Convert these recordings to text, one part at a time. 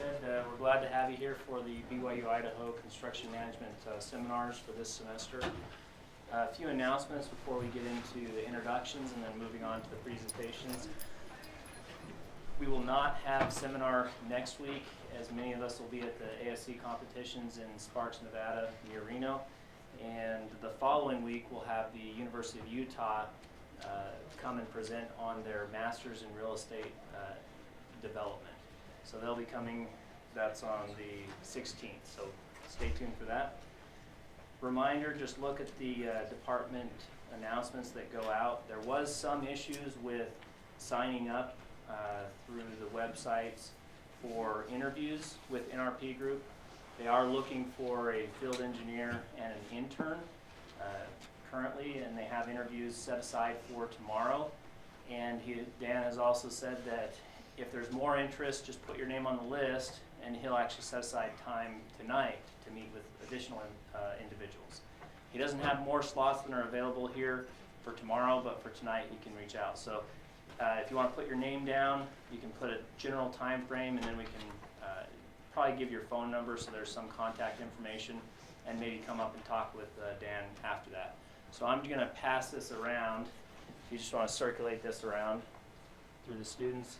said, we're glad to have you here for the BYU-Idaho Construction Management Seminars for this semester. A few announcements before we get into the introductions and then moving on to the presentations. We will not have seminar next week, as many of us will be at the ASC competitions in Sparks, Nevada near Reno. And the following week we'll have the University of Utah come and present on their Masters in Real Estate Development. So they'll be coming, that's on the 16th, so stay tuned for that. Reminder, just look at the department announcements that go out. There was some issues with signing up through the websites for interviews with NRP Group. They are looking for a field engineer and an intern currently, and they have interviews set aside for tomorrow. And Dan has also said that if there's more interest, just put your name on the list, and he'll actually set aside time tonight to meet with additional individuals. He doesn't have more slots than are available here for tomorrow, but for tonight he can reach out. So if you want to put your name down, you can put a general time frame, and then we can probably give your phone number so there's some contact information, and maybe come up and talk with Dan after that. So I'm going to pass this around. If you just want to circulate this around through the students.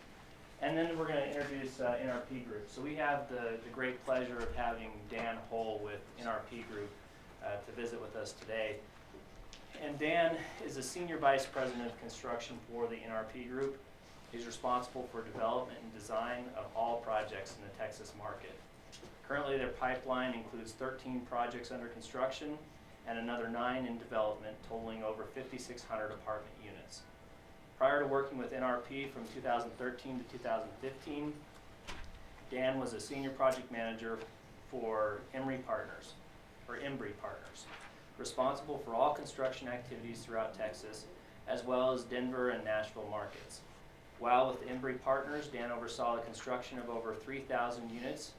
And then we're going to introduce NRP Group. So we have the great pleasure of having Dan Hull with NRP Group to visit with us today. And Dan is a Senior Vice President of Construction for the NRP Group. He's responsible for development and design of all projects in the Texas market. Currently their pipeline includes 13 projects under construction and another 9 in development, totaling over 5,600 apartment units. Prior to working with NRP from 2013 to 2015, Dan was a senior project manager for Embry Partners, responsible for all construction activities throughout Texas, as well as Denver and Nashville markets. While with Embry Partners, Dan oversaw the construction of over 3,000 units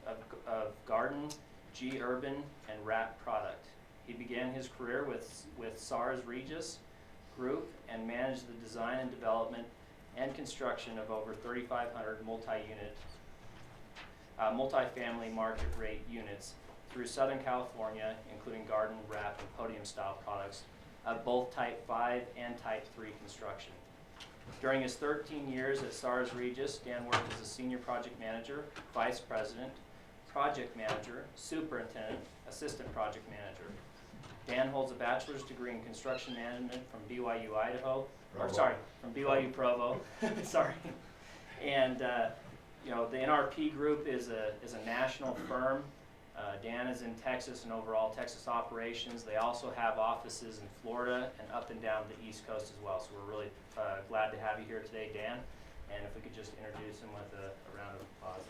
of garden, G-Urban, and wrap product. He began his career with SARS Regis Group and managed the design and development and construction of over 3,500 multifamily market rate units through Southern California, including garden, wrap, and podium style products of both Type 5 and Type 3 construction. During his 13 years at SARS Regis, Dan worked as a senior project manager, vice president, project manager, superintendent, assistant project manager. Dan holds a bachelor's degree in construction management from BYU-Idaho, from BYU Provo, sorry. And you know, the NRP Group is a national firm. Dan is in Texas and overall Texas operations. They also have offices in Florida and up and down the East Coast as well. So we're really glad to have you here today, Dan. And if we could just introduce him with a round of applause.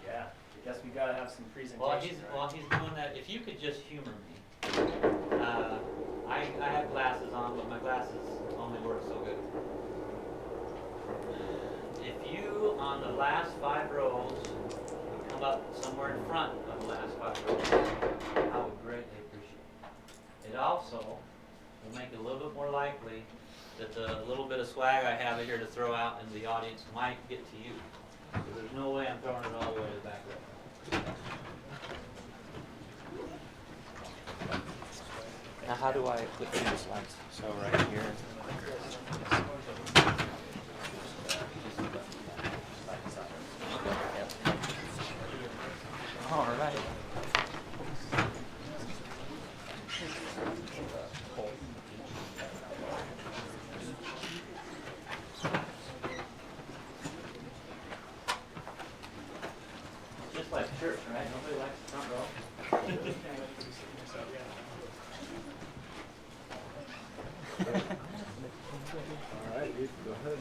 Yeah, I guess we gotta have some presentation. While he's doing that, if you could just humor me. I have glasses on, but my glasses only work so good. If you, on the last 5 rows, come up somewhere in front of the last 5 rows, I would greatly appreciate it. It also will make it a little bit more likely that the little bit of swag I have here to throw out in the audience might get to you. So there's no way I'm throwing it all the way to the back row. Now how do I flip through the slides? So right here. All right. Just like church, right? Nobody likes the front row. All right, dude, go ahead.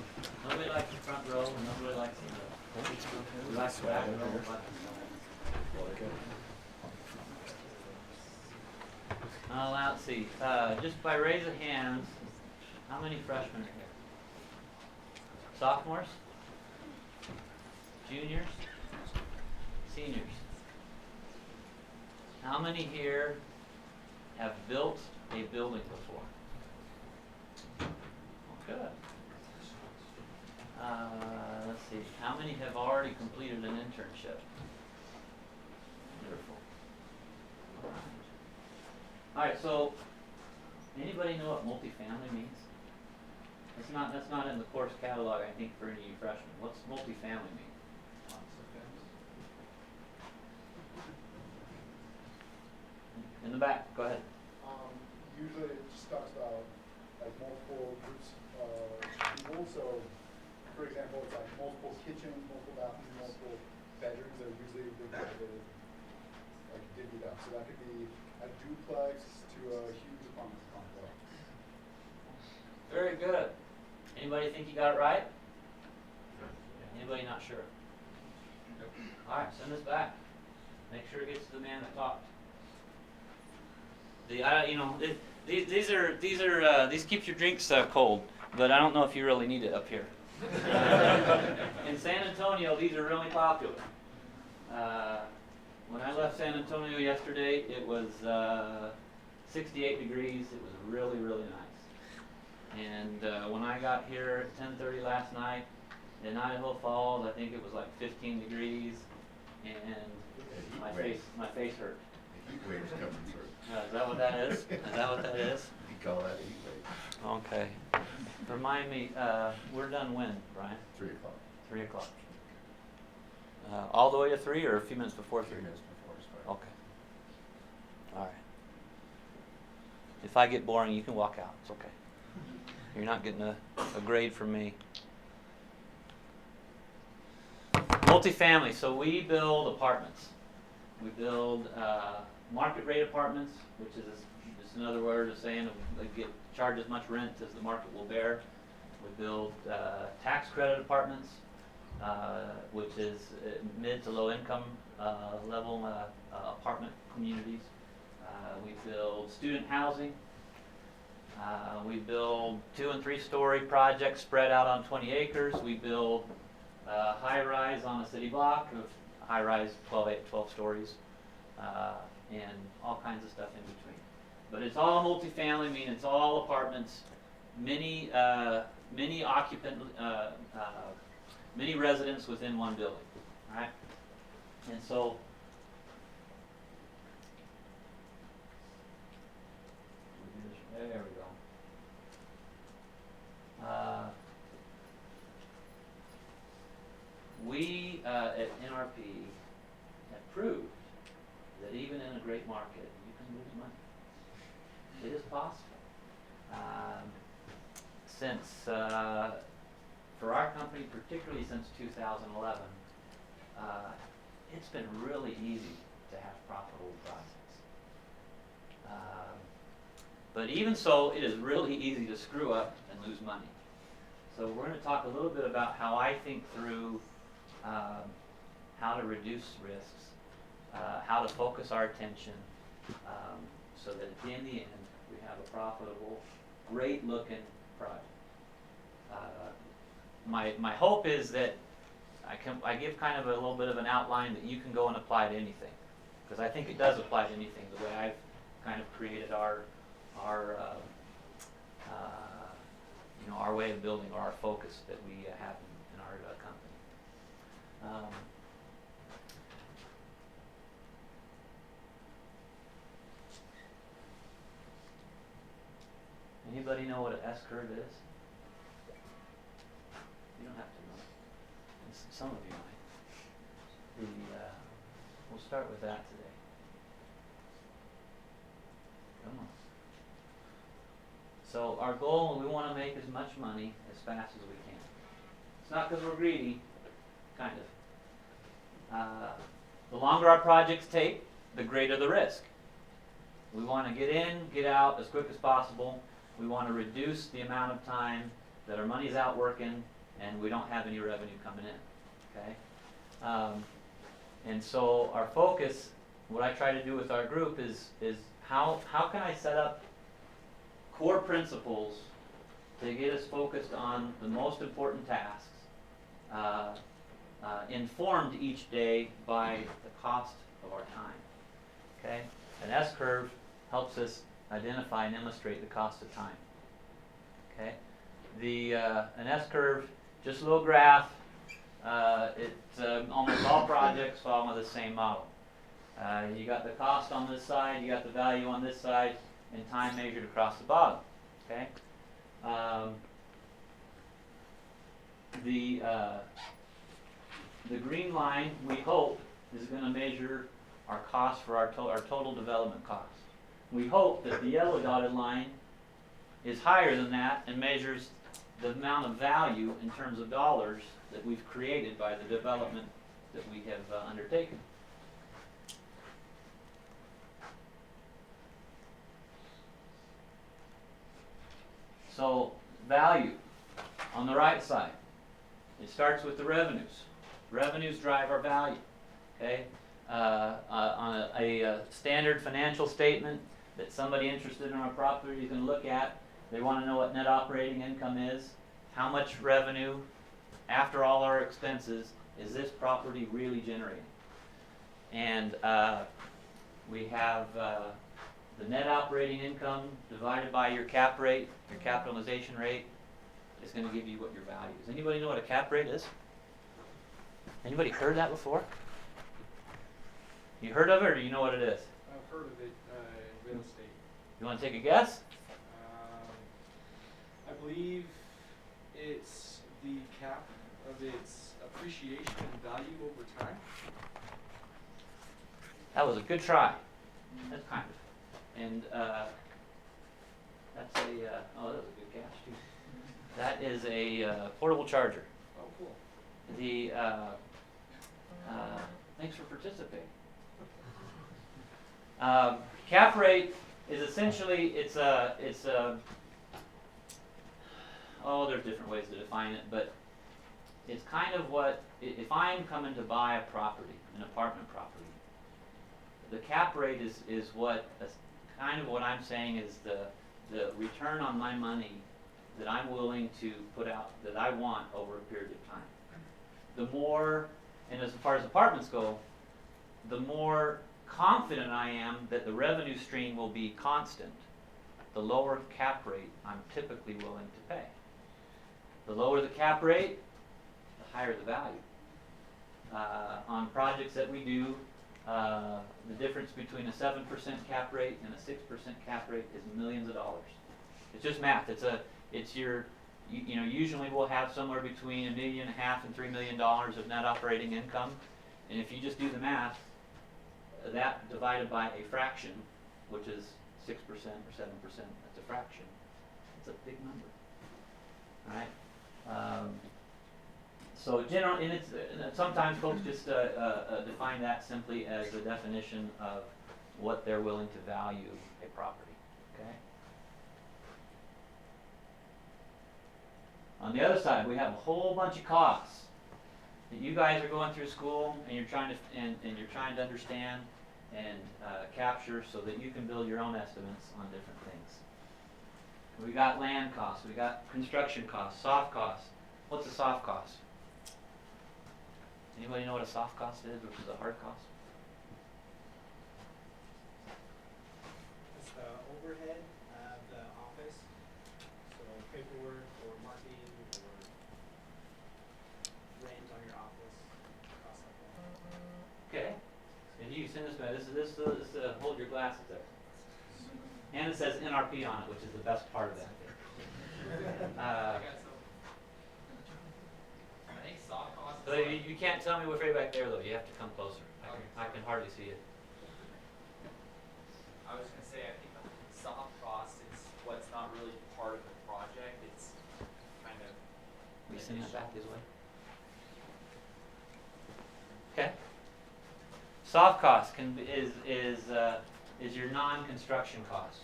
Nobody likes the front row, and nobody likes the middle. We like the back row, but let's see. Just by raise of hands, how many freshmen are here? Sophomores? Juniors? Seniors? How many here have built a building before? Good. Let's see, how many have already completed an internship? Wonderful. Alright, so anybody know what multifamily means? That's not in the course catalog, I think, for any of you freshmen. What's multifamily mean? In the back, go ahead. Usually it just talks about like multiple groups of people. So, for example, it's like multiple kitchens, multiple bathrooms, multiple bedrooms. They're usually divided, like divvied up. So that could be a duplex to a huge apartment complex. Very good. Anybody think you got it right? Anybody not sure? Alright, send this back. Make sure it gets to the man that talked. These keep your drinks cold, but I don't know if you really need it up here. In San Antonio, these are really popular. When I left San Antonio yesterday, it was 68 degrees. It was really, really nice. And when I got here at 10:30 last night in Idaho Falls, I think it was like 15 degrees, and my face hurt. The heat wave's coming through. Is that what that is? Is that what that is? You call that a heat wave. Okay. Remind me, we're done when, Brian? 3 o'clock. 3 o'clock. All the way to 3 or a few minutes before 3? 3 minutes before it starts. Okay. All right. If I get boring, you can walk out. It's okay. You're not getting a grade from me. Multifamily. So we build apartments. We build market rate apartments, which is just another word of saying they charge as much rent as the market will bear. We build tax credit apartments, which is mid to low income level apartment communities. We build student housing. We build 2- and 3-story projects spread out on 20 acres. We build high-rise on a city block of high-rise 12 stories, and all kinds of stuff in between. But it's all multifamily, meaning it's all apartments, many occupant, many residents within one building, all right? And so, there we go. We at NRP have proved that even in a great market, you can lose money. It is possible. For our company, particularly since 2011, it's been really easy to have profitable projects. But even so, it is really easy to screw up and lose money. So we're going to talk a little bit about how I think through how to reduce risks, how to focus our attention, so that in the end we have a profitable, great-looking project. My hope is that I give kind of a little bit of an outline that you can go and apply to anything, because I think it does apply to anything. The way I've kind of created our way of building, or our focus that we have in our company. Anybody know what an S-curve is? You don't have to know. Some of you might. We'll start with that today. Come on. So our goal, we want to make as much money as fast as we can. It's not because we're greedy, kind of. The longer our projects take, the greater the risk. We want to get in, get out as quick as possible. We want to reduce the amount of time that our money's out working and we don't have any revenue coming in, okay? And so our focus, what I try to do with our group is how can I set up core principles to get us focused on the most important tasks, informed each day by the cost of our time, okay? An S-curve helps us identify and illustrate the cost of time, okay? an S-curve, just a little graph. It's almost all projects follow the same model. You got the cost on this side, you got the value on this side, and time measured across the bottom. Okay. The green line, we hope, is going to measure our cost for our total development cost. We hope that the yellow dotted line is higher than that and measures the amount of value in terms of dollars that we've created by the development that we have undertaken. So, value on the right side. It starts with the revenues. Revenues drive our value. Okay? On a standard financial statement that somebody interested in our property is going to look at, they want to know what net operating income is, how much revenue, after all our expenses, is this property really generating. And we have the net operating income divided by your cap rate, your capitalization rate, is going to give you what your value is. Anybody know what a cap rate is? Anybody heard that before? You heard of it, or do you know what it is? I've heard of it in real estate. You want to take a guess? I believe it's the cap of its appreciation and value over time. That was a good try. That's kind of. And that's a, oh, that was a good catch too. That is a portable charger. Oh, cool. The, thanks for participating. Cap rate is essentially, oh, there's different ways to define it, but it's kind of what, if I'm coming to buy a property, an apartment property, the cap rate is what, kind of what I'm saying is the return on my money that I'm willing to put out, that I want over a period of time. The more, and as far as apartments go, the more confident I am that the revenue stream will be constant, the lower cap rate I'm typically willing to pay. The lower the cap rate, the higher the value. On projects that we do, the difference between a 7% cap rate and a 6% cap rate is millions of dollars. It's just math. Usually we'll have somewhere between $1.5 million and $3 million of net operating income, and if you just do the math, that divided by a fraction, which is 6% or 7%, that's a fraction. It's a big number, all right? So general, and it's sometimes folks just define that simply as the definition of what they're willing to value a property. Okay. On the other side, we have a whole bunch of costs that you guys are going through school and you're trying to understand and capture so that you can build your own estimates on different things. We got land costs, we got construction costs, soft costs. What's a soft cost? Anybody know what a soft cost is versus a hard cost? It's the overhead of the office, so paperwork or marketing or rent on your office, costs like that. Okay. And you send this back. This hold your glasses there. And it says NRP on it, which is the best part of that. So you can't tell me what's right back there, though. You have to come closer. I can hardly see it. I was going to say, I think the soft cost is what's not really part of the project. It's kind of. We send that back this way. Okay. Soft cost is your non-construction cost.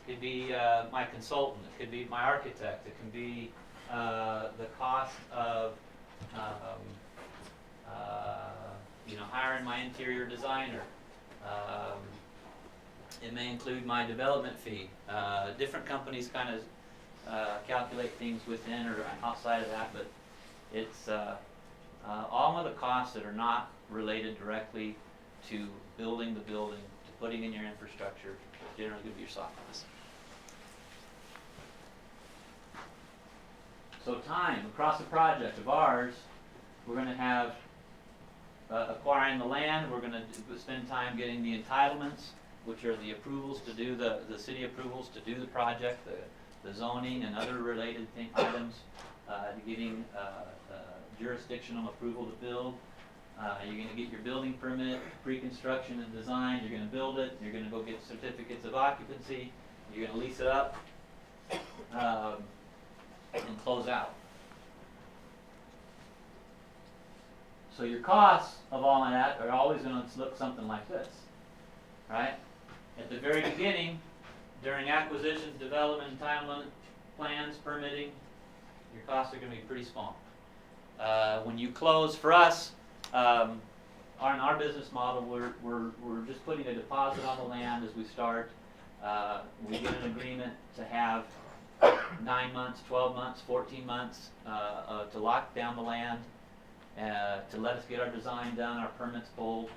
It could be my consultant. It could be my architect. It can be the cost of hiring my interior designer. It may include my development fee. Different companies kind of calculate things within or outside of that, but it's all of the costs that are not related directly to building the building, to putting in your infrastructure, generally going to be your soft costs. So time, across the project of ours, we're gonna have acquiring the land, we're gonna spend time getting the entitlements, which are the approvals to do the city approvals to do the project, the zoning and other related items, getting jurisdictional approval to build. You're going to get your building permit, pre-construction and design, you're going to build it, you're going to go get certificates of occupancy, you're going to lease it up, and close out. So your costs of all of that are always going to look something like this, right? At the very beginning, during acquisitions, development, entitlement, plans, permitting, your costs are going to be pretty small. When you close, for us, in our business model, we're just putting a deposit on the land as we start. We get an agreement to have 9 months, 12 months, 14 months to lock down the land, to let us get our design done, our permits pulled,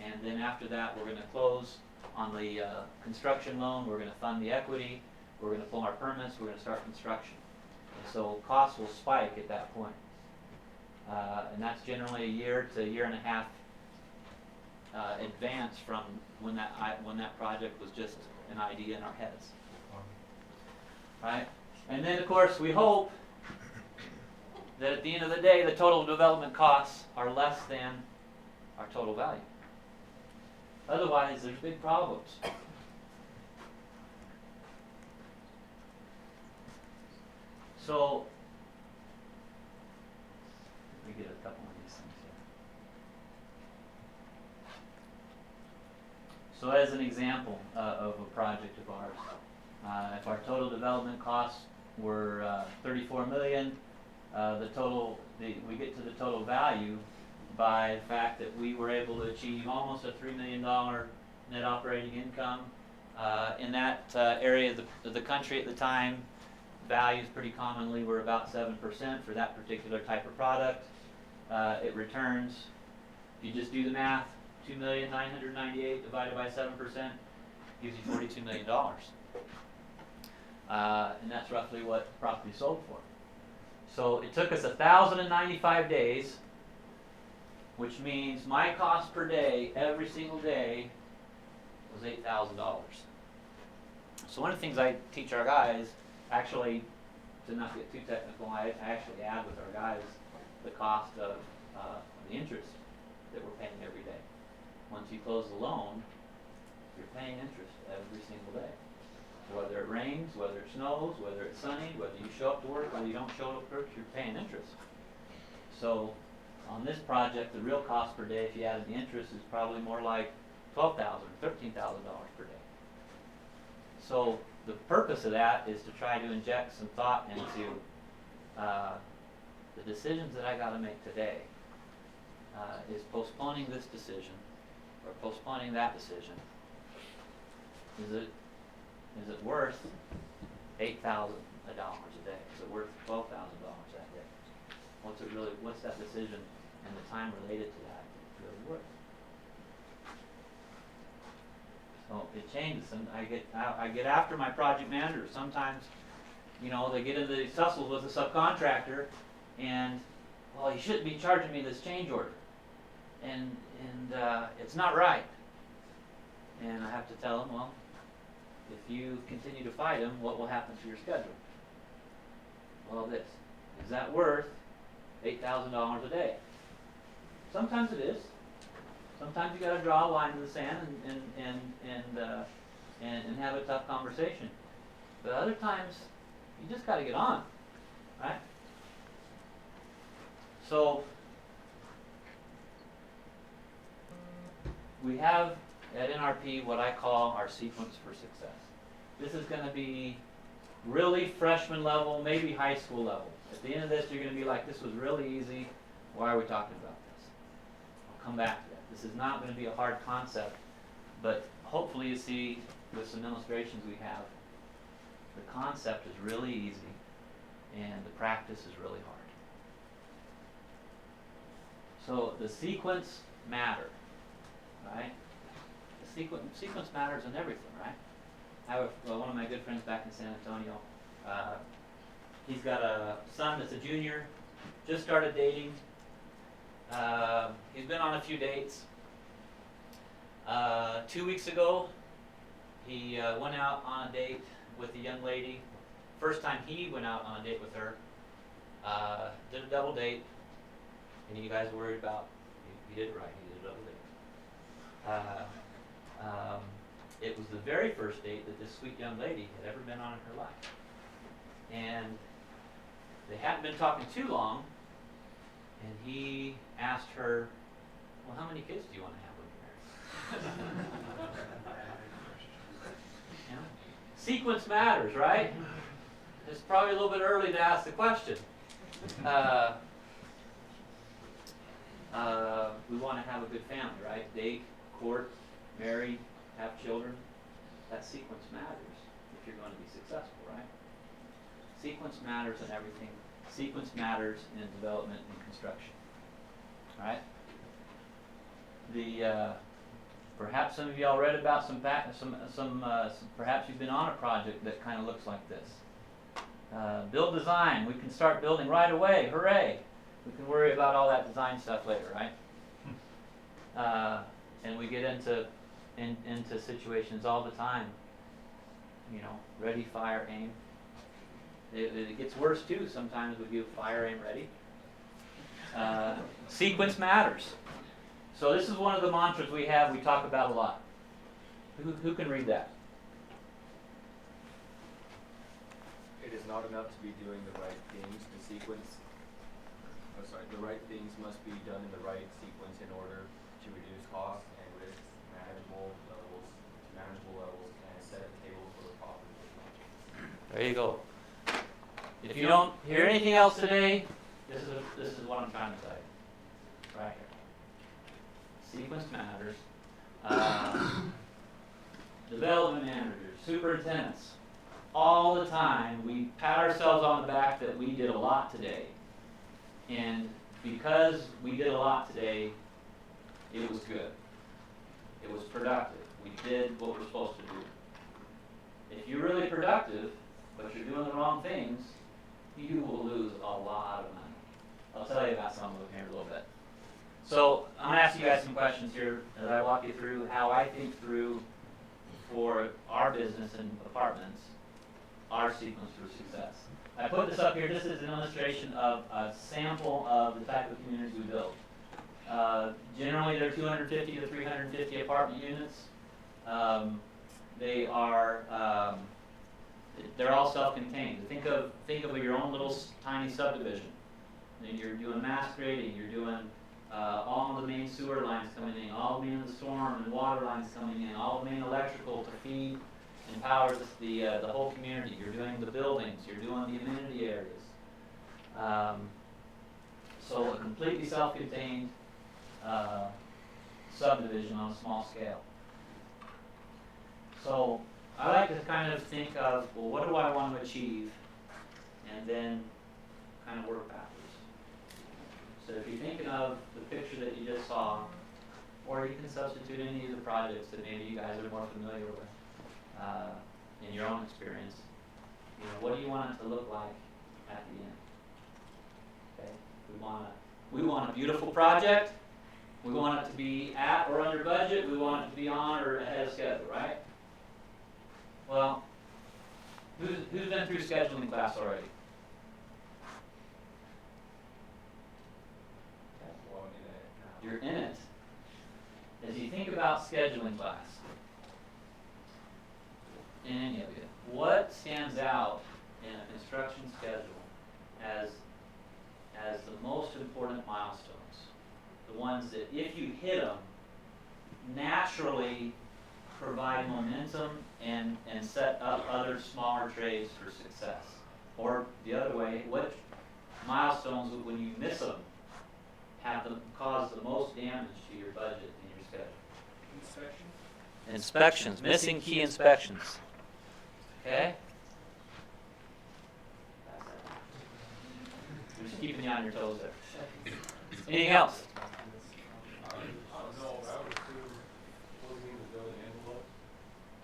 and then after that, we're going to close on the construction loan. We're going to fund the equity. We're going to pull our permits. We're going to start construction. And so costs will spike at that point. And that's generally a year to a year and a half advance from when that project was just an idea in our heads. Right? And then, of course, we hope that at the end of the day, the total development costs are less than our total value. Otherwise, there's big problems. So, let me get a couple of these things here. So as an example of a project of ours, if our total development costs were $34 million, we get to the total value by the fact that we were able to achieve almost a $3 million net operating income. In that area of the country at the time, values pretty commonly were about 7% for that particular type of product. It returns, if you just do the math, $2,998,000 divided by 7% gives you $42 million. And that's roughly what the property sold for. So it took us 1,095 days, which means my cost per day, every single day, was $8,000. So one of the things I teach our guys, actually, to not get too technical, I actually add with our guys the cost of the interest that we're paying every day. Once you close the loan, you're paying interest every single day. Whether it rains, whether it snows, whether it's sunny, whether you show up to work, whether you don't show up to work, you're paying interest. So on this project, the real cost per day, if you added the interest, is probably more like $12,000 or $13,000 per day. So the purpose of that is to try to inject some thought into the decisions that I got to make today. Is postponing this decision or postponing that decision, is it worth $8,000 a day? Is it worth $12,000 that day? What's that decision and the time related to that really worth? So it changes, and I get after my project manager. Sometimes, they get into these tussles with the subcontractor, and well, he shouldn't be charging me this change order, and it's not right. And I have to tell him, well, if you continue to fight him, what will happen to your schedule? Well, this. Is that worth $8,000 a day? Sometimes it is. Sometimes you got to draw a line in the sand and have a tough conversation. But other times, you just got to get on, right? So we have at NRP what I call our sequence for success. This is going to be really freshman level, maybe high school level. At the end of this, you're going to be like, this was really easy. Why are we talking about this? I'll come back to that. This is not going to be a hard concept, but hopefully you see with some illustrations we have, the concept is really easy and the practice is really hard. So the sequence matter, right? The sequence matters in everything, right? I have one of my good friends back in San Antonio. He's got a son that's a junior, just started dating. He's been on a few dates. 2 weeks ago, he went out on a date with a young lady. First time he went out on a date with her. Did a double date. Any of you guys worried about? He did it right. He did a double date. It was the very first date that this sweet young lady had ever been on in her life. And they hadn't been talking too long, and he asked her, well, how many kids do you want to have when you're married? You know? Sequence matters, right? It's probably a little bit early to ask the question. We want to have a good family, right? Date, court, marry, have children. That sequence matters if you're going to be successful, right? Sequence matters in everything. Sequence matters in development and construction. All right? Perhaps some of y'all read about perhaps you've been on a project that kind of looks like this. Build design. We can start building right away. Hooray! We can worry about all that design stuff later, right? And we get into situations all the time. You know, ready, fire, aim. It gets worse too. Sometimes we do fire, aim, ready. Sequence matters. So this is one of the mantras we have. We talk about a lot. Who can read that? It is not enough to be doing the right things. The right things must be done in the right sequence in order to reduce costs and risks, manageable levels, and set the table for the profit. There you go. If you don't hear anything else today, this is what I'm trying to say. Right here. Sequence matters. Development managers, superintendents, all the time we pat ourselves on the back that we did a lot today. And because we did a lot today, it was good. It was productive. We did what we're supposed to do. If you're really productive, but you're doing the wrong things, you will lose a lot of money. I'll tell you about some of them here in a little bit. So I'm going to ask you guys some questions here as I walk you through how I think through for our business and apartments, our sequence for success. I put this up here. This is an illustration of a sample of the type of communities we build. Generally, they're 250 to 350 apartment units. They're all self-contained. Think of your own little tiny subdivision. And you're doing mass grading. You're doing all of the main sewer lines coming in, all the main storm and water lines coming in, all the main electrical to feed and power the whole community. You're doing the buildings. You're doing the amenity areas. So a completely self-contained subdivision on a small scale. So I like to kind of think of, well, what do I want to achieve? And then kind of work backwards. So if you're thinking of the picture that you just saw, or you can substitute any of the projects that maybe you guys are more familiar with in your own experience, you know, what do you want it to look like at the end? Okay, we want a beautiful project. We want it to be at or under budget. We want it to be on or ahead of schedule, right? Well, who's been through scheduling class already? You're in it. As you think about scheduling class, in any of you, what stands out in a construction schedule as the most important milestones? The ones that, if you hit them, naturally provide momentum and set up other smaller trades for success. Or the other way, what milestones, when you miss them, have them cause the most damage to your budget and your schedule? Inspections. Missing key inspections. Okay? I'm just keeping you on your toes there. Anything else?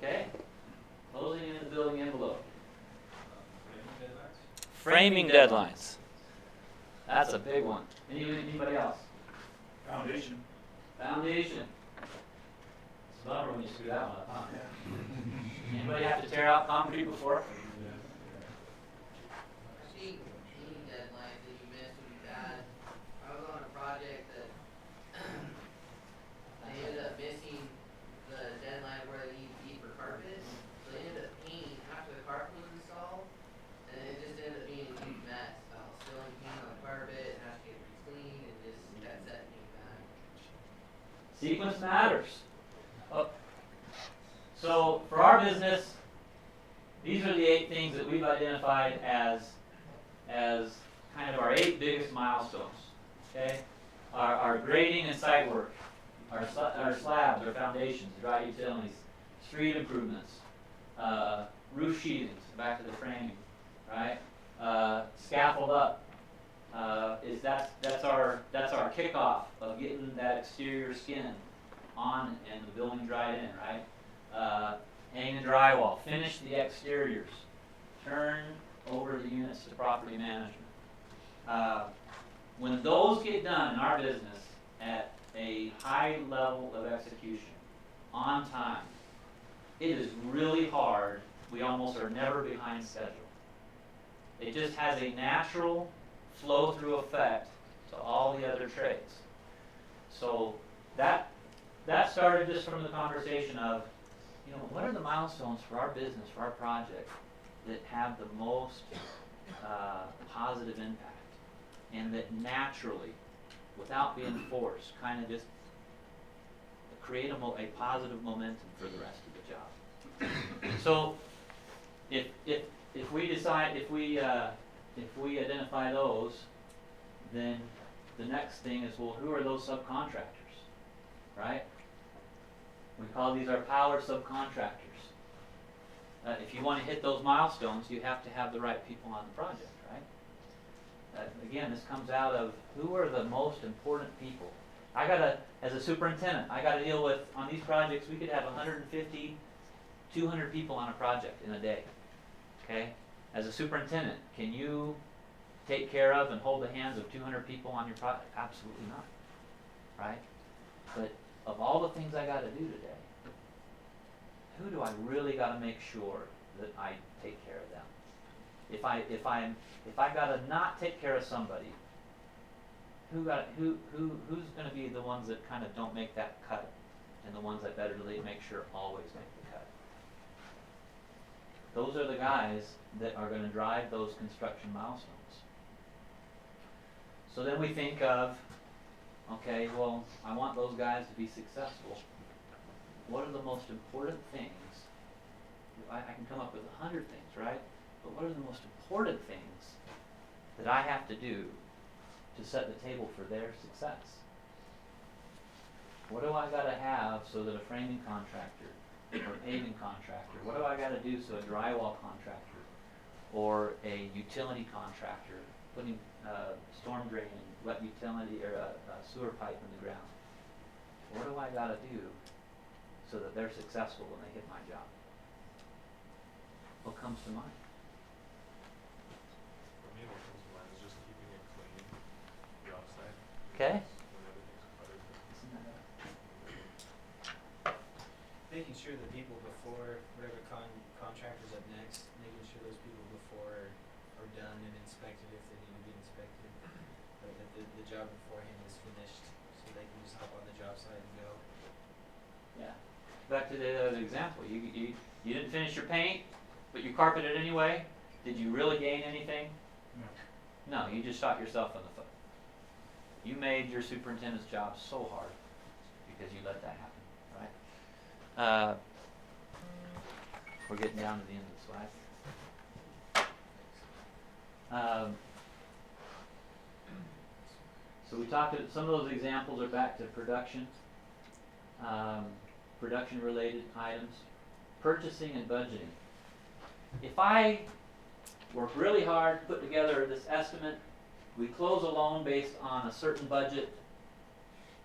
Okay. Closing in the building envelope. Framing deadlines. That's a big one. Anybody else? Foundation. Foundation. It's a bummer when you screw that one up, huh? Anybody have to tear out concrete before? I think any deadlines that you miss would be bad. I was on a project that I ended up missing the deadline where they need to be for carpet. So they ended up painting after the carpet was installed, and it just ended up being a huge mess. I was spilling paint on the carpet, and had to get it re-cleaned, and just that set me back. Sequence matters. So for our business, these are the 8 things that we've identified as kind of our 8 biggest milestones. Okay, our grading and site work, our slabs, our foundations, dry utilities, street improvements, roof sheathings, back to the framing, right? Scaffold up. That's our kickoff of getting that exterior skin on and the building dried in, right? Hang the drywall, finish the exteriors, turn over the units to property management. When those get done in our business at a high level of execution, on time, it is really hard. We almost are never behind schedule. It just has a natural flow-through effect to all the other trades. So that started just from the conversation of, what are the milestones for our business, for our project, that have the most positive impact, and that naturally, without being forced, kind of just create a positive momentum for the rest of the job. So, if we identify those, then the next thing is, well, who are those subcontractors, right? We call these our power subcontractors. If you want to hit those milestones, you have to have the right people on the project, right? Again, this comes out of who are the most important people. As a superintendent, I got to deal with, on these projects, we could have 150, 200 people on a project in a day, okay? As a superintendent, can you take care of and hold the hands of 200 people on your project? Absolutely not, right? But of all the things I got to do today, who do I really got to make sure that I take care of them? If I got to not take care of somebody, who's going to be the ones that kind of don't make that cut, and the ones that better really make sure always make the cut? Those are the guys that are going to drive those construction milestones. So then we think of, okay, well, I want those guys to be successful. What are the most important things? I can come up with 100 things, right? But what are the most important things that I have to do to set the table for their success? What do I got to have so that a framing contractor or a paving contractor, what do I got to do so a drywall contractor or a utility contractor putting storm drain, wet utility, or a sewer pipe in the ground, what do I got to do so that they're successful when they hit my job? What comes to mind? For me, what comes to mind is just keeping it clean, the offsite. Okay. When everything's cluttered. Making sure the people before, whatever contractor's up next, making sure those people before are done and inspected if they need to be inspected. But that the job beforehand is finished, so they can just hop on the job site and go. Yeah. Back to the other example. You didn't finish your paint, but you carpeted anyway. Did you really gain anything? No. No, you just shot yourself in the foot. You made your superintendent's job so hard because you let that happen, right? We're getting down to the end of the slide. So we talked, some of those examples are back to production, production-related items, purchasing and budgeting. If I work really hard, put together this estimate, we close a loan based on a certain budget,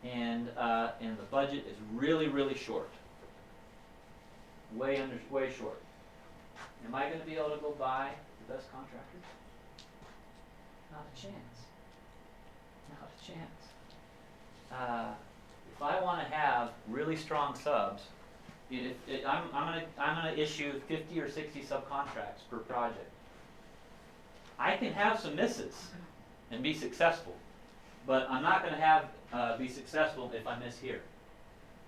and the budget is really, really short, way short. Am I going to be able to go buy the best contractor? Not a chance. Not a chance. If I want to have really strong subs, I'm gonna issue 50 or 60 subcontracts per project. I can have some misses and be successful, but I'm not going to be successful if I miss here,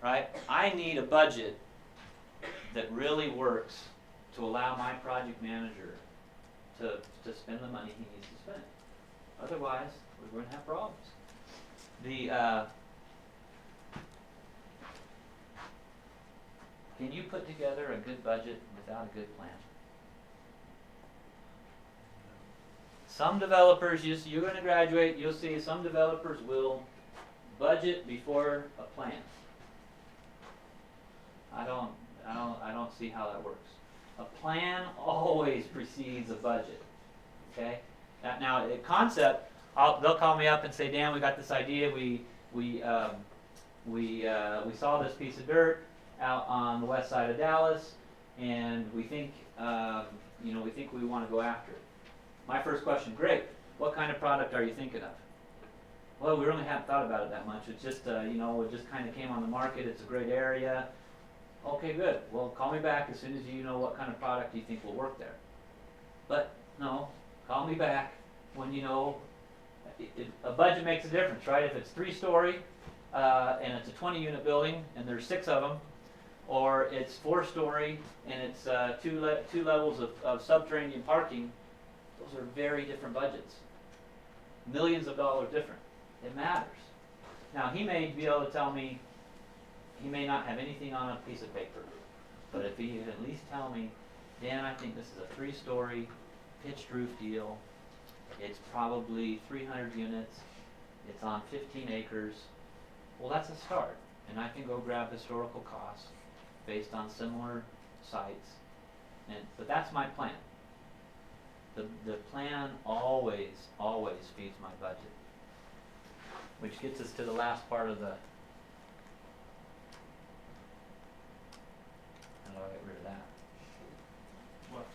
right? I need a budget that really works to allow my project manager to spend the money he needs to spend. Otherwise, we're going to have problems. Can you put together a good budget without a good plan? Some developers, you're going to graduate, you'll see some developers will budget before a plan. I don't see how that works. A plan always precedes a budget. Okay? Now, a concept, they'll call me up and say, Dan, we got this idea. We saw this piece of dirt out on the west side of Dallas, and we think we want to go after it. My first question, great. What kind of product are you thinking of? Well, we really haven't thought about it that much. It's just, it just kind of came on the market. It's a great area. Okay, good. Well, call me back as soon as you know what kind of product you think will work there. But no, call me back when you know a budget makes a difference, right? If it's 3-story and it's a 20-unit building and there's 6 of them, or it's 4-story and it's two levels of subterranean parking, those are very different budgets. Millions of dollars different. It matters. Now, he may be able to tell me, he may not have anything on a piece of paper, but if he could at least tell me, Dan, I think this is a 3-story pitched roof deal. It's probably 300 units. It's on 15 acres. Well, that's a start. And I can go grab historical costs based on similar sites. But that's my plan. The plan always feeds my budget. Which gets us to the last part of the... How do I get rid of that? What?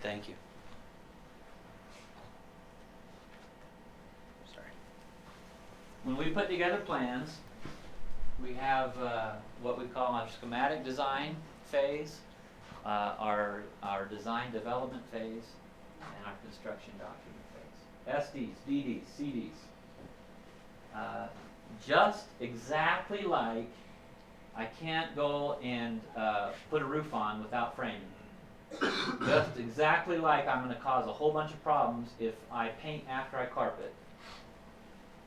Thank you. Sorry. When we put together plans, we have what we call our schematic design phase, our design development phase, and our construction document phase. SDs, DDs, CDs. Just exactly like I can't go and put a roof on without framing. Just exactly like I'm going to cause a whole bunch of problems if I paint after I carpet.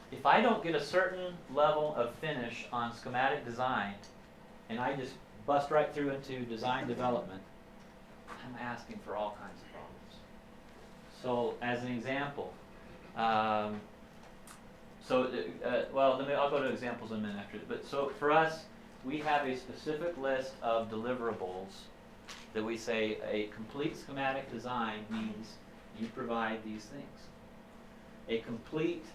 If I don't get a certain level of finish on schematic design, and I just bust right through into design development, I'm asking for all kinds of problems. So, as an example, I'll go to examples in a minute after. But so for us, we have a specific list of deliverables that we say a complete schematic design means you provide these things. A complete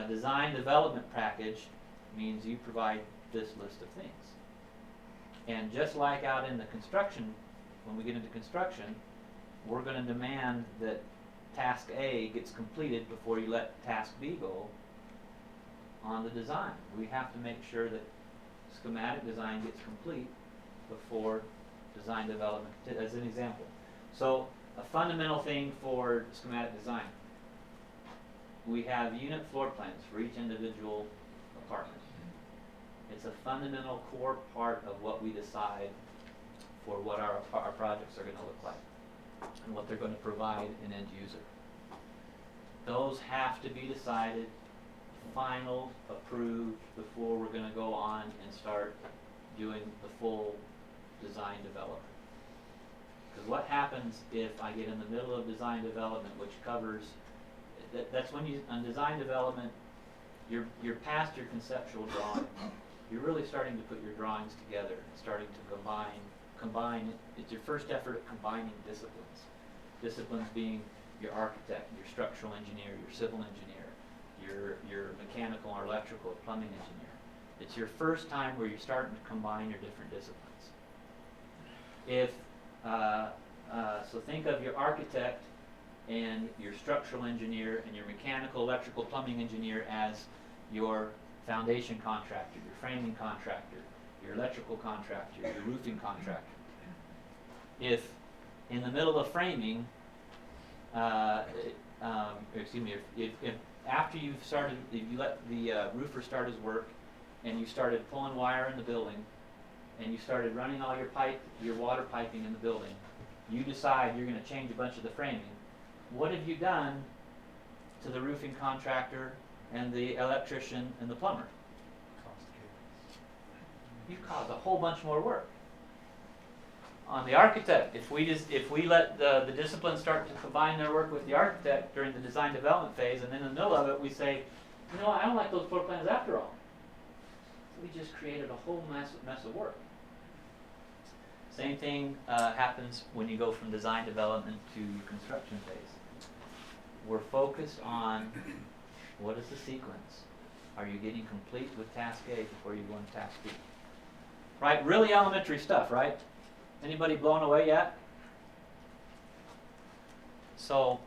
design development package means you provide this list of things. And just like out in the construction, when we get into construction, we're going to demand that task A gets completed before you let task B go on the design. We have to make sure that schematic design gets complete before design development, as an example. So a fundamental thing for schematic design, we have unit floor plans for each individual apartment. It's a fundamental core part of what we decide for what our projects are going to look like and what they're going to provide an end user. Those have to be decided, final, approved, before we're going to go on and start doing the full design development. Because what happens if I get in the middle of design development, which covers, that's when you, on design development, you're past your conceptual drawing. You're really starting to put your drawings together, starting to combine, it's your first effort at combining disciplines. Disciplines being your architect, your structural engineer, your civil engineer, your mechanical or electrical or plumbing engineer. It's your first time where you're starting to combine your different disciplines. if, so think of your architect and your structural engineer and your mechanical, electrical, plumbing engineer as your foundation contractor, your framing contractor, your electrical contractor, your roofing contractor. If in the middle of framing, excuse me, if after you've started, if you let the roofer start his work and you started pulling wire in the building and you started running all your water piping in the building, you decide you're going to change a bunch of the framing. What have you done to the roofing contractor and the electrician and the plumber? You've caused a whole bunch more work. On the architect, if we let the disciplines start to combine their work with the architect during the design development phase, and then in the middle of it we say, you know what, I don't like those floor plans after all. We just created a whole mess of work. Same thing happens when you go from design development to construction phase. We're focused on what is the sequence. Are you getting complete with task A before you go into task B? Right, really elementary stuff, right? Anybody blown away yet? So,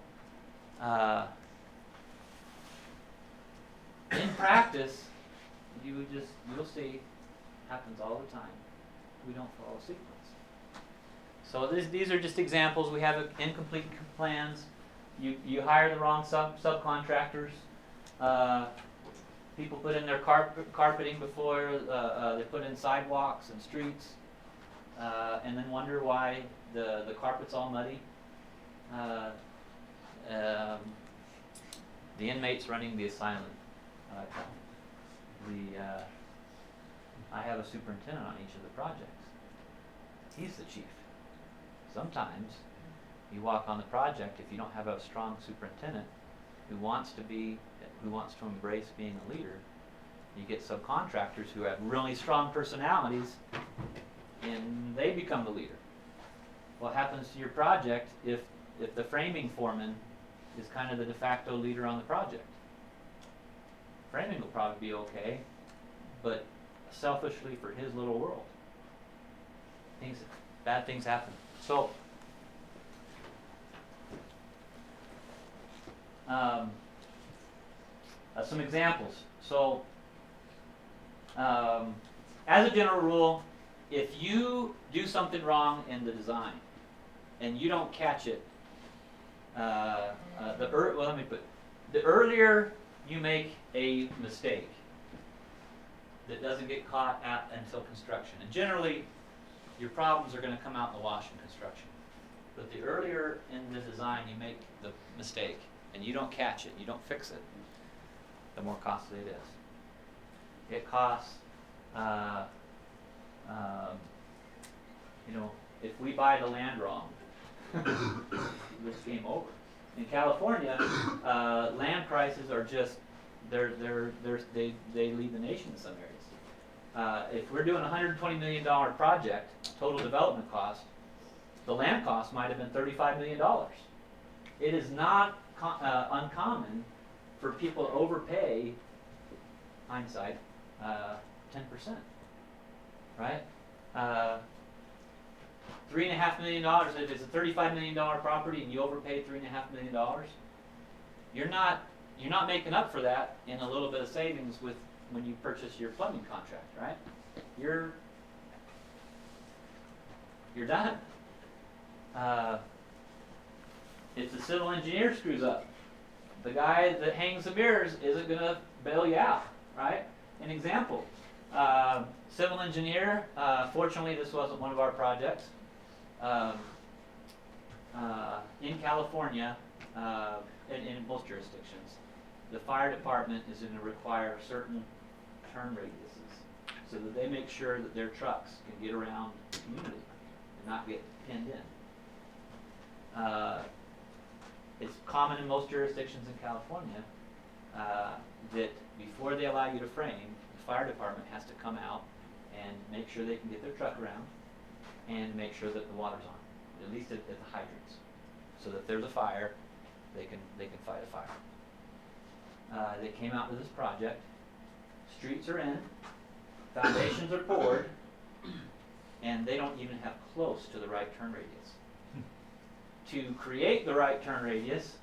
in practice, you'll see, happens all the time. We don't follow sequence. So these are just examples. We have incomplete plans. You hire the wrong subcontractors. People put in their carpeting before they put in sidewalks and streets, and then wonder why the carpet's all muddy. The inmates running the asylum. I have a superintendent on each of the projects. He's the chief. Sometimes you walk on the project, if you don't have a strong superintendent who wants to embrace being a leader, you get subcontractors who have really strong personalities and they become the leader. What happens to your project if the framing foreman is kind of the de facto leader on the project? Framing will probably be okay, but selfishly for his little world, bad things happen. So, some examples. So, as a general rule, if you do something wrong in the design and you don't catch it, the earlier you make a mistake that doesn't get caught until construction, and generally your problems are going to come out in the wash in construction. But the earlier in the design you make the mistake and you don't catch it, you don't fix it, the more costly it is. It costs, if we buy the land wrong, this game over. In California, land prices are just, they lead the nation in some areas. If we're doing a $120 million project, total development cost, the land cost might have been $35 million. It is not uncommon for people to overpay, hindsight, 10%, right? $3.5 million, if it's a $35 million property and you overpay $3.5 million, you're not making up for that in a little bit of savings when you purchase your plumbing contract, right? You're done. If the civil engineer screws up, the guy that hangs the mirrors isn't going to bail you out, right? An example, civil engineer, fortunately this wasn't one of our projects. In California, in most jurisdictions, the fire department is going to require certain turn radiuses so that they make sure that their trucks can get around the community and not get pinned in. It's common in most jurisdictions in California that before they allow you to frame, the fire department has to come out and make sure they can get their truck around and make sure that the water's on, at least at the hydrants, so that if there's a fire, they can fight a fire. They came out with this project. Streets are in, foundations are poured, and they don't even have close to the right turn radius. To create the right turn radius,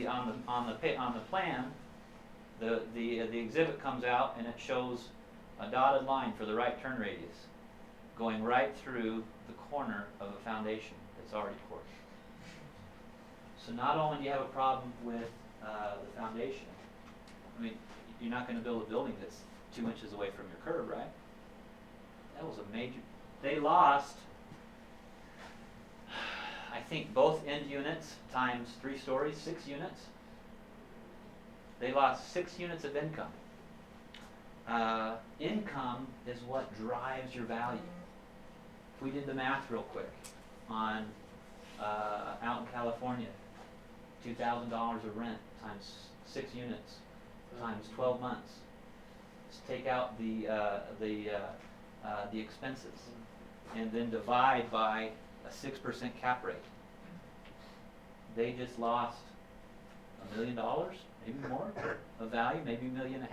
on the plan, the exhibit comes out and it shows a dotted line for the right turn radius going right through the corner of a foundation that's already poured. So not only do you have a problem with the foundation, I mean, you're not going to build a building that's 2 inches away from your curb, right? That was a major, they lost, I think both end units times 3 stories, 6 units. They lost 6 units of income. Income is what drives your value. If we did the math real quick on out in California, $2,000 of rent times 6 units times 12 months. Let's take out the expenses and then divide by a 6% cap rate. They just lost $1 million, maybe more, of value, maybe $1.5 million.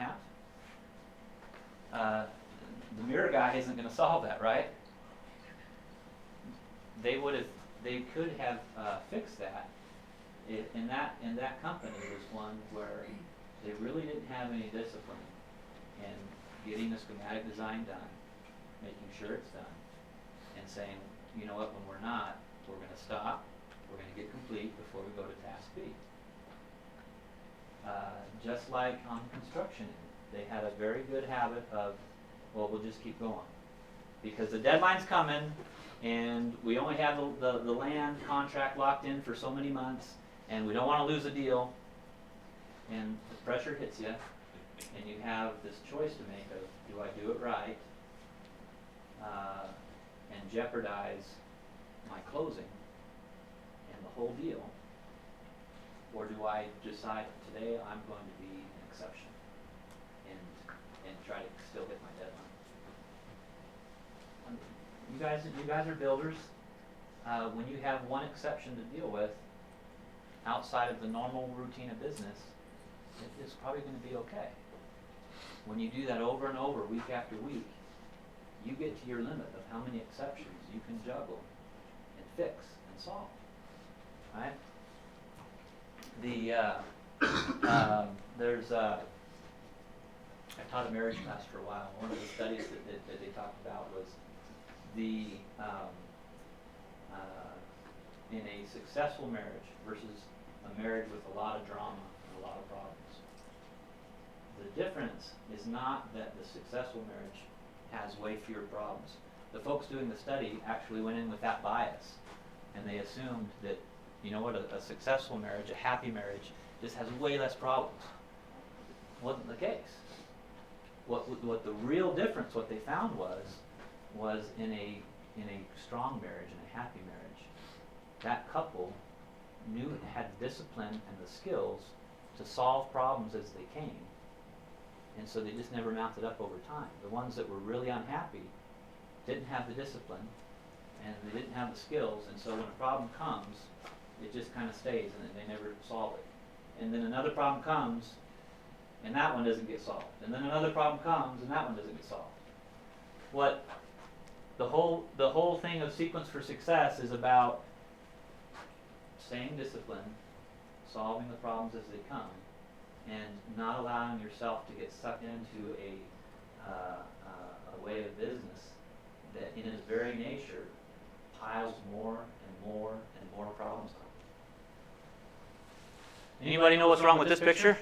The mirror guy isn't going to solve that, right? They could have fixed that. And that company was one where they really didn't have any discipline in getting the schematic design done, making sure it's done, and saying, you know what, when we're not, we're going to stop, we're going to get complete before we go to task B. Just like on construction, they had a very good habit of, well, we'll just keep going. Because the deadline's coming, and we only have the land contract locked in for so many months, and we don't want to lose a deal, and the pressure hits you, and you have this choice to make of, do I do it right, and jeopardize my closing and the whole deal, or do I decide today I'm going to be an exception and try to still hit my deadline? You guys are builders. When you have one exception to deal with outside of the normal routine of business, it's probably going to be okay. When you do that over and over, week after week, you get to your limit of how many exceptions you can juggle and fix and solve. Right? I taught a marriage class for a while. One of the studies that they talked about was in a successful marriage versus a marriage with a lot of drama and a lot of problems. The difference is not that the successful marriage has way fewer problems. The folks doing the study actually went in with that bias, and they assumed that, you know what, a successful marriage, a happy marriage, just has way less problems. Wasn't the case. What the real difference, what they found was in a strong marriage, in a happy marriage, that couple had the discipline and the skills to solve problems as they came, and so they just never mounted up over time. The ones that were really unhappy didn't have the discipline, and they didn't have the skills, and so when a problem comes, it just kind of stays, and they never solve it. And then another problem comes, and that one doesn't get solved. And then another problem comes, and that one doesn't get solved. What the whole thing of Sequence for Success is about staying disciplined, solving the problems as they come, and not allowing yourself to get sucked into a way of business that in its very nature piles more and more and more problems on. Anybody know what's wrong with this picture?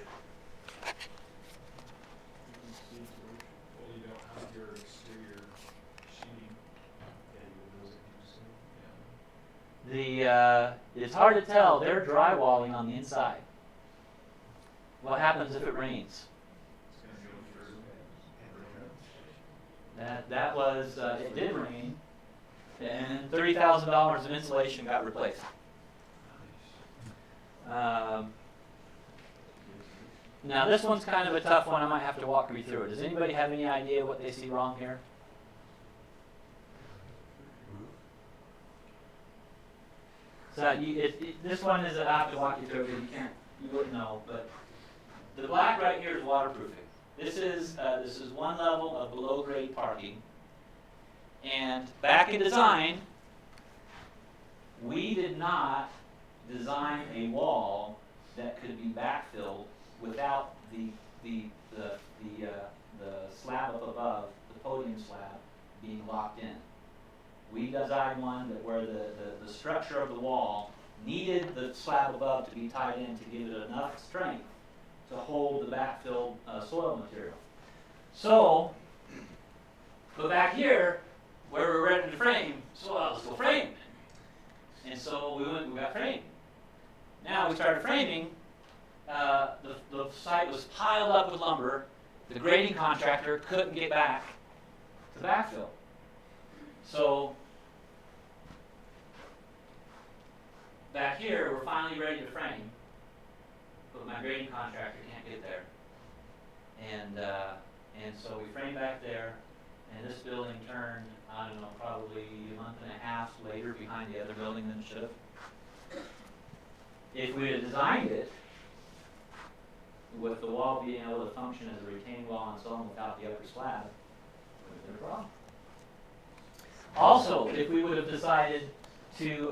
Well, you don't have your exterior sheeting. It's hard to tell. They're drywalling on the inside. What happens if it rains? That was it did rain, and $30,000 of insulation got replaced. Now this one's kind of a tough one. I might have to walk you through it. Does anybody have any idea what they see wrong here? So this one is, I have to walk you through it because you wouldn't know, but the black right here is waterproofing. This is one level of below grade parking. And back in design, we did not design a wall that could be backfilled without the slab up above, the podium slab, being locked in. We designed one that where the structure of the wall needed the slab above to be tied in to give it enough strength to hold the backfilled soil material. So, but back here, where we're ready to frame, so let's go frame. And so we got framed. Now we started framing. The site was piled up with lumber. The grading contractor couldn't get back to backfill. So back here, we're finally ready to frame, but my grading contractor can't get there. And so we framed back there, and this building turned, I don't know, probably a month and a half later behind the other building than it should have. If we had designed it with the wall being able to function as a retaining wall and so on without the upper slab, it would have been a problem. Also, if we would have decided to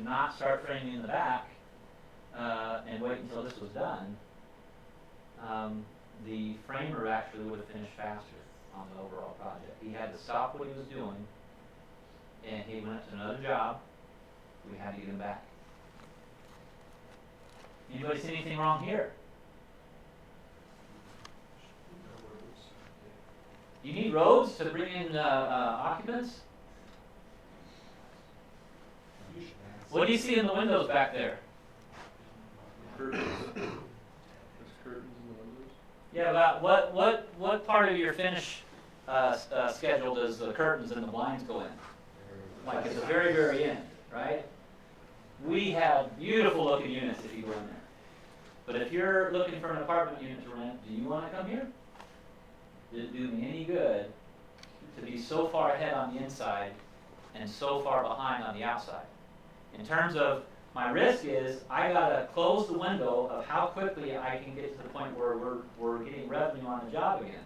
not start framing in the back and wait until this was done, the framer actually would have finished faster on the overall project. He had to stop what he was doing, and he went to another job. We had to get him back. Anybody see anything wrong here? You need roads to bring in occupants? What do you see in the windows back there? Curtains. There's curtains in the windows. Yeah, about what part of your finish schedule does the curtains and the blinds go in? Like at the very, very end, right? We have beautiful looking units if you go in there. But if you're looking for an apartment unit to rent, do you want to come here? Did it do me any good to be so far ahead on the inside and so far behind on the outside? In terms of my risk is I gotta close the window of how quickly I can get to the point where we're getting revenue on the job again.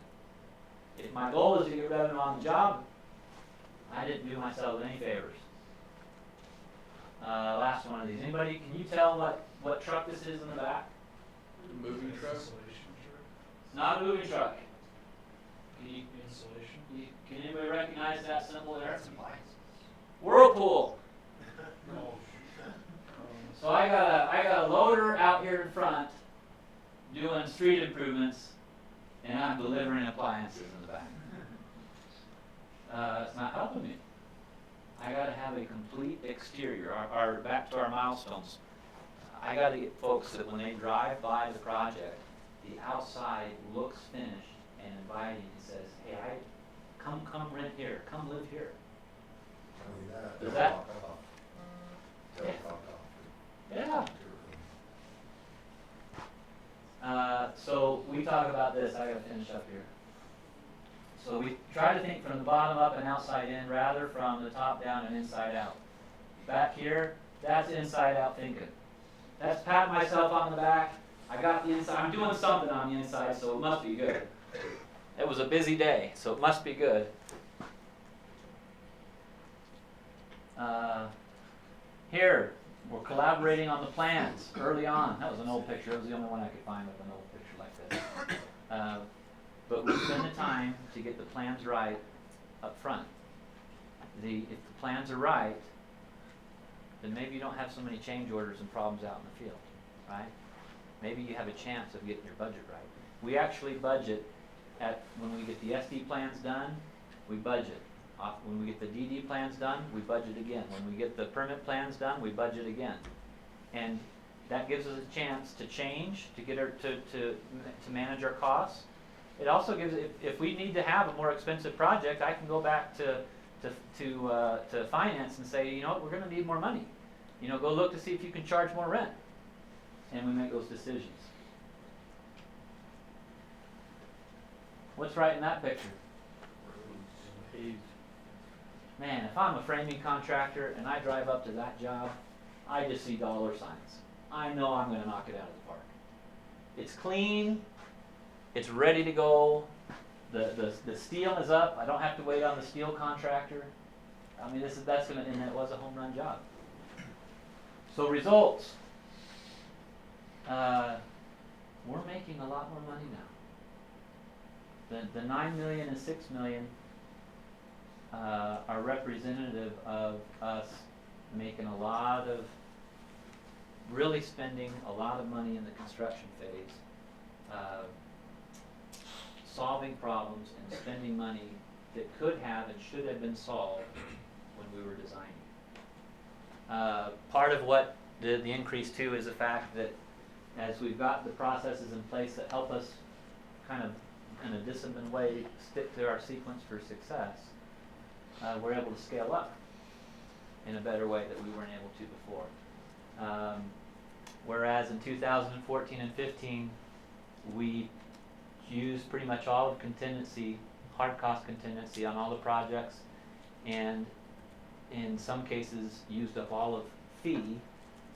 If my goal is to get revenue on the job, I didn't do myself any favors. Last one of these. Anybody, can you tell what truck this is in the back? Moving truck. Not a moving truck. Insulation. Can anybody recognize that symbol there? Whirlpool. So I got a loader out here in front doing street improvements, and I'm delivering appliances in the back. It's not helping me. I got to have a complete exterior. Back to our milestones. I got to get folks that when they drive by the project, the outside looks finished and inviting and says, "Hey, come rent here, come live here." Does that? Yeah. So we talk about this. I got to finish up here. So we try to think from the bottom up and outside in rather from the top down and inside out. Back here, that's inside out thinking. That's patting myself on the back. I got the inside. I'm doing something on the inside, so it must be good. It was a busy day, so it must be good. Here, we're collaborating on the plans early on. That was an old picture. It was the only one I could find with an old picture like this. But we spend the time to get the plans right up front. If the plans are right, then maybe you don't have so many change orders and problems out in the field, right? Maybe you have a chance of getting your budget right. We actually budget when we get the SD plans done, we budget. When we get the DD plans done, we budget again. When we get the permit plans done, we budget again. And that gives us a chance to change, to get to manage our costs. It also gives, if we need to have a more expensive project, I can go back to finance and say, you know what, we're going to need more money. You know, go look to see if you can charge more rent. And we make those decisions. What's right in that picture? Man, if I'm a framing contractor and I drive up to that job, I just see dollar signs. I know I'm going to knock it out of the park. It's clean, it's ready to go, the steel is up, I don't have to wait on the steel contractor. I mean, and it was a home run job. So results, we're making a lot more money now. The 9 million and 6 million are representative of us making really spending a lot of money in the construction phase, solving problems and spending money that could have and should have been solved when we were designing. Part of what the increase too is the fact that as we've got the processes in place that help us kind of in a disciplined way stick to our sequence for success, we're able to scale up in a better way that we weren't able to before. Whereas in 2014 and 15, we used pretty much all of contingency, hard cost contingency on all the projects, and in some cases used up all of fee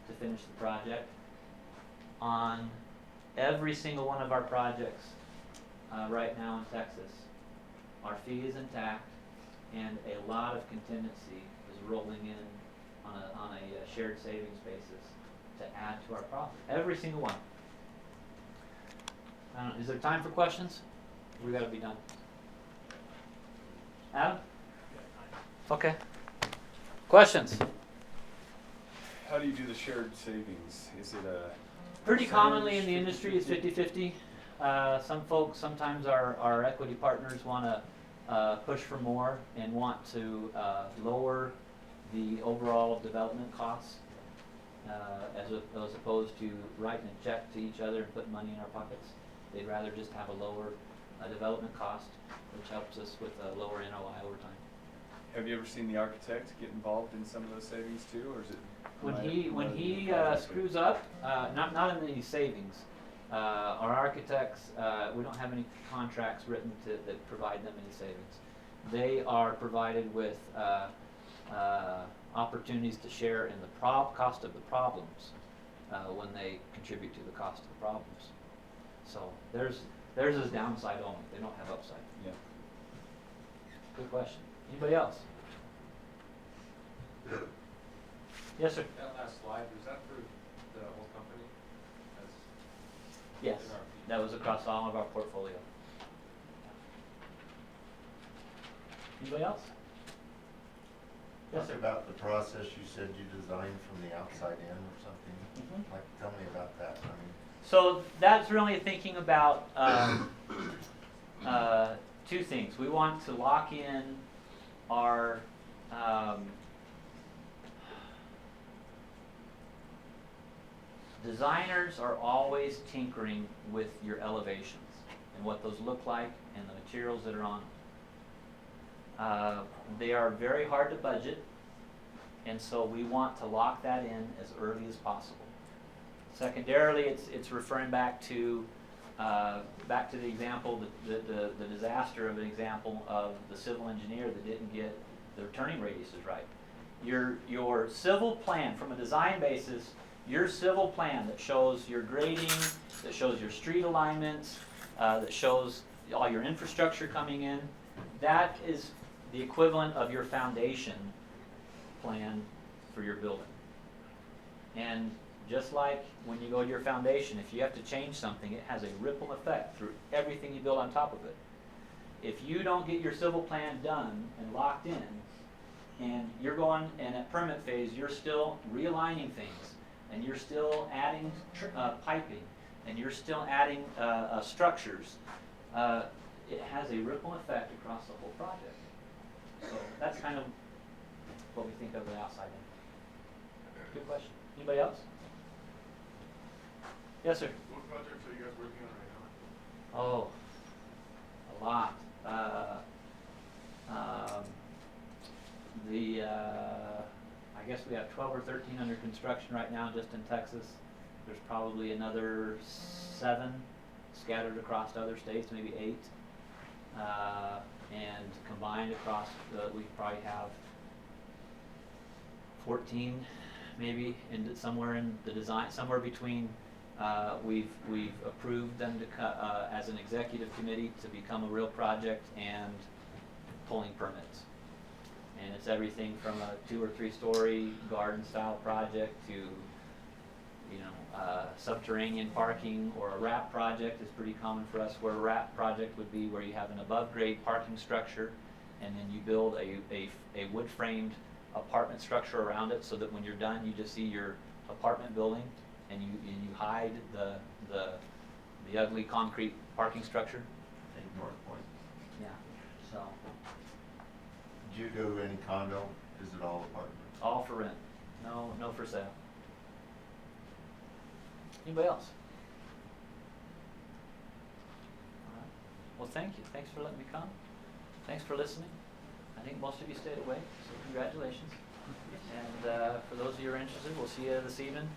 to finish the project. On every single one of our projects right now in Texas, our fee is intact, and a lot of contingency is rolling in on a shared savings basis to add to our profit. Every single one. Is there time for questions? We got to be done. Adam? Okay. Questions? How do you do the shared savings? Is it a Pretty commonly in the industry it's 50-50. Some folks, sometimes our equity partners want to push for more and want to lower the overall development costs as opposed to writing a check to each other and putting money in our pockets. They'd rather just have a lower development cost, which helps us with a lower NOI over time. Have you ever seen the architect get involved in some of those savings too, or is it? When he screws up, not in the savings. Our architects, we don't have any contracts written that provide them any savings. They are provided with opportunities to share in the cost of the problems when they contribute to the cost of the problems. So theirs is downside only. They don't have upside. Yeah. Good question. Anybody else? Yes, sir. That last slide, was that for the whole company? Yes, that was across all of our portfolio. Anybody else? Yes, Talk sir. about the process you said you designed from the outside in or something. Mhm. Like, tell me about that. I mean, So that's really thinking about two things. We want to lock in our designers are always tinkering with your elevations and what those look like and the materials that are on them. They are very hard to budget, and so we want to lock that in as early as possible. Secondarily, it's referring back to the example, the disaster of an example of the civil engineer that didn't get the turning radiuses right. Your civil plan, from a design basis, your civil plan that shows your grading, that shows your street alignments, that shows all your infrastructure coming in, that is the equivalent of your foundation plan for your building. And just like when you go to your foundation, if you have to change something, it has a ripple effect through everything you build on top of it. If you don't get your civil plan done and locked in, and you're going, and at permit phase, you're still realigning things, and you're still adding piping, and you're still adding structures, it has a ripple effect across the whole project. So that's kind of what we think of the outside in. Good question. Anybody else? Yes, sir. What projects are you guys working on right now? Oh, a lot. I guess we have 12 or 13 under construction right now just in Texas. There's probably another 7 scattered across other states, maybe 8. And combined across, we probably have 14, maybe, somewhere in the design, somewhere between We've approved them to as an executive committee to become a real project and pulling permits. And it's everything from a 2 or 3 story garden style project to, you know, subterranean parking, or a wrap project is pretty common for us, where a wrap project would be where you have an above grade parking structure and then you build a wood framed apartment structure around it, so that when you're done you just see your apartment building and you hide the ugly concrete parking structure. Take North Point. Yeah. So Do you do any condo? Is it all apartments? all for rent. No for sale. Anybody else? All right. Well, thank you. Thanks for letting me come. Thanks for listening. I think most of you stayed awake, so congratulations. And for those of you who are interested, we'll see you this evening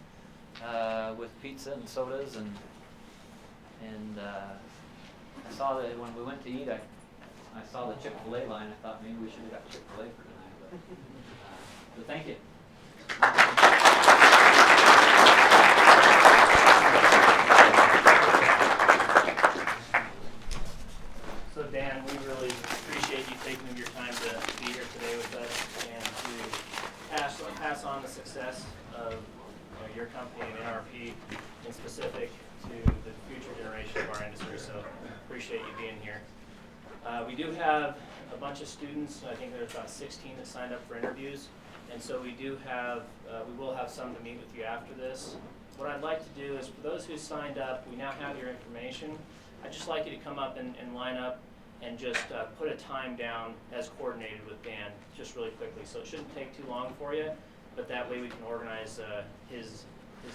with pizza and sodas. And I saw that when we went to eat, I saw the Chick-fil-A line. I thought maybe we should have got Chick-fil-A for tonight. But thank you. So Dan, we really appreciate you taking your time to be here today with us and to pass on the success of your company and NRP, in specific to the future generation of our industry. So appreciate you being here. We do have a bunch of students. I think there's about 16 that signed up for interviews, and so we will have some to meet with you after this. What I'd like to do is, for those who signed up, we now have your information. I'd just like you to come up and line up and just put a time down as coordinated with Dan, just really quickly. So it shouldn't take too long for you, but that way we can organize his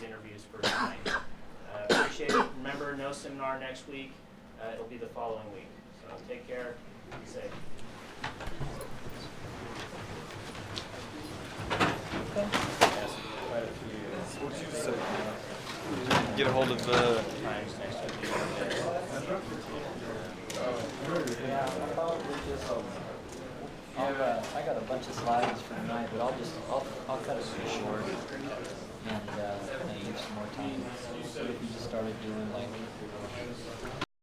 interviews for tonight. Appreciate it. Remember, no seminar next week. It'll be the following week. So take care. Be safe. What did you just say? Get a hold of I got a bunch of slides for tonight, but I'll cut it pretty short and use some more time. So if we just started doing like